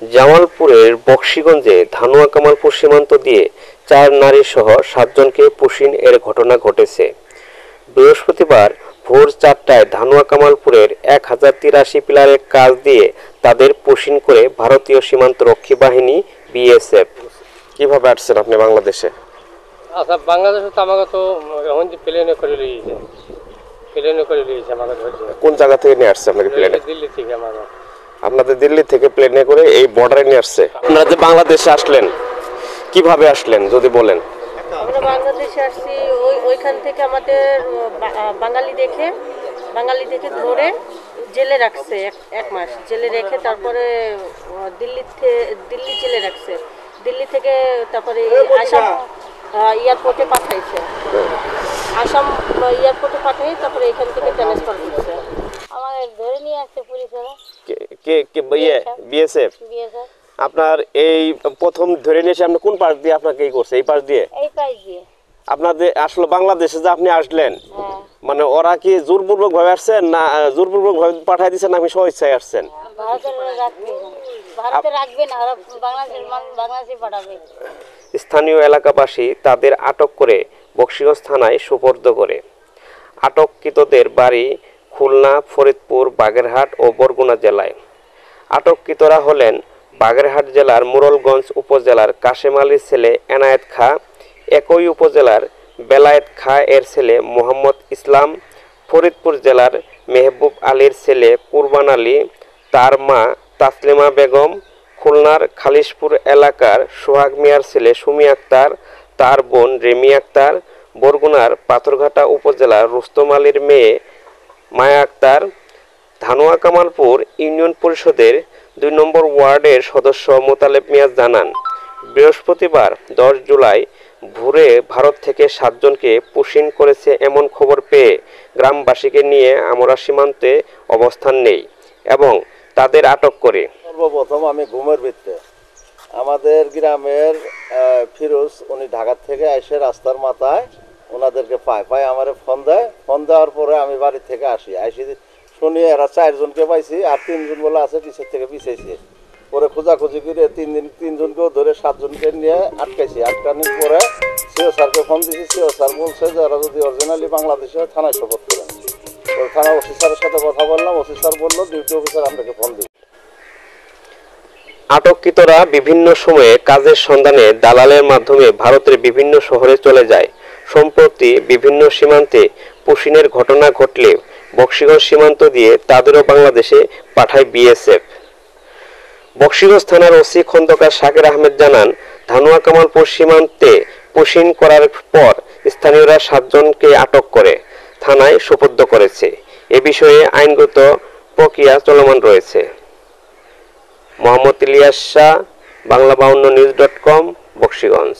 জামালপুরের বকশীগঞ্জে ধানুয়া কামালপুর সীমান্ত দিয়ে 4 নারী সহ 7 জনকে পুশিন এর ঘটনা ঘটেছে। বৃহস্পতিবার ভোর 4টায় ধানুয়া কামালপুরের 1083 পিলারের কাজ দিয়ে তাদের পুশিন করে ভারতীয় সীমান্তরক্ষী বাহিনী বিএসএফ। কিভাবে আসছেন আপনি বাংলাদেশে? আচ্ছা, বাংলাদেশে তো আমাকে তো এখন যে প্লেনে করে লিয়েছে আমাকে ধরছে। কোন জায়গা থেকে নিয়ে আসছে আপনাকে প্লেনে? দিল্লি থেকে আমাকে। আপনাদের দিল্লি থেকে প্লেনে করে এই বর্ডারে নিয়ে আসছে। আপনারা যে বাংলাদেশে আসলেন কিভাবে আসলেন যদি বলেন? আমরা বাংলাদেশে আসছি, ওইখান থেকে আমাদের বাঙালি দেখে ধরে জেলে রাখছে, এক মাস জেলে রেখে তারপরে দিল্লি জেলে রাখছে। দিল্লি থেকে তারপরে আসাম এয়ারপোর্টে পাঠাইছে, আসাম এয়ারপোর্টে পাঠাই তারপরে এখান থেকে ট্রান্সফার করছে। আমাদের ধরে নিয়ে আসছে পুলিশরা। কে বিএসএফ? আপনার এই প্রথম ধরে নিয়েছে আপনি কোন পাশ দিয়ে আপনাকে এই করছে? এই পাশ দিয়ে? এই পাশ দিয়ে। আপনাদের আসলে বাংলাদেশে যে আপনি আসলেন, মানে ওরা কি জোরপূর্বক ভাবে আসছেন না জোরপূর্বক ভাবে পাঠিয়ে দিচ্ছেন, আপনি স্বেচ্ছায় আসছেন? ভারতে রাখবে না, বাংলাদেশে পাঠাবে। স্থানীয় এলাকাবাসী তাদের আটক করে বকশীগঞ্জ থানায় সোপর্দ করে। আটককৃতদের বাড়ি খুলনা, ফরিদপুর, বাগেরহাট ও বরগুনা জেলায়। আটককৃতরা হলেন বাগেরহাট জেলার মোড়লগঞ্জ উপজেলার কাশেম আলীর ছেলে এনায়েত খাঁ, একই উপজেলার বেলায়েত খাঁ এর ছেলে মোহাম্মদ ইসলাম, ফরিদপুর জেলার মেহবুব আলীর ছেলে কুরবান আলী, তার মা তাসলিমা বেগম, খুলনার খালিশপুর এলাকার সোহাগ মিয়ার ছেলে সুমি আক্তার, তার বোন রেমি আক্তার, বরগুনার পাথরঘাটা উপজেলার রুস্তম আলীর মেয়ে মায়া আক্তার। ধানুয়া কামালপুর ইউনিয়ন পরিষদের 2 নম্বর ওয়ার্ডের সদস্য মোতালেব মিয়া জানান, বৃহস্পতিবার 10 জুলাই ভোরে ভারত থেকে 7 জনকে পুশিন করেছে এমন খবর পেয়ে গ্রামবাসীকে নিয়ে আমরা সীমান্তে অবস্থান নেই এবং তাদের আটক করে। সর্বপ্রথম আমি ঘুমের ভিত্তে আমাদের গ্রামের ফিরোজ, উনি ঢাকা থেকে এসে রাস্তার মাথায় ওনাদেরকে পায় আমারে ফোন দেওয়ার পরে আমি বাড়ি থেকে আসি শুনি এরা 4 জনকে পাইছি, আর 3 জন বলে আছে পিছের থেকে পিছাইছে। পরে খোঁজাখুঁজি করে 3 জনকেও ধরে 7 জনকে নিয়ে আটকানোর পরে সিও স্যারকে ফোন দিয়েছি। সিও স্যার বলছে যে এরা যদি অরিজিনালি বাংলাদেশে থানায় শপথ করেন। ওই থানা অফিসারের সাথে কথা বললাম, অফিসার বললো ডিউটি অফিসার আপনাকে ফোন দিই। আটককৃতরা বিভিন্ন সময়ে কাজের সন্ধানে দালালের মাধ্যমে ভারতের বিভিন্ন শহরে চলে যায়। সম্প্রতি বিভিন্ন সীমান্তে পুশিনের ঘটনা ঘটলে বকশীগঞ্জ সীমান্ত দিয়ে তাদেরও বাংলাদেশে পাঠায় বিএসএফ। বকশীগঞ্জ থানার ওসি খন্দকার শাকির আহমেদ জানান, ধানুয়া কামালপুর সীমান্তে পুশিন করার পর স্থানীয়রা 7 জনকে আটক করে থানায় সোপর্দ করেছে। এ বিষয়ে আইনগত প্রক্রিয়া চলমান রয়েছে। মোহাম্মদ ইলিয়াস শাহ, বাংলা52news.com, বকশীগঞ্জ।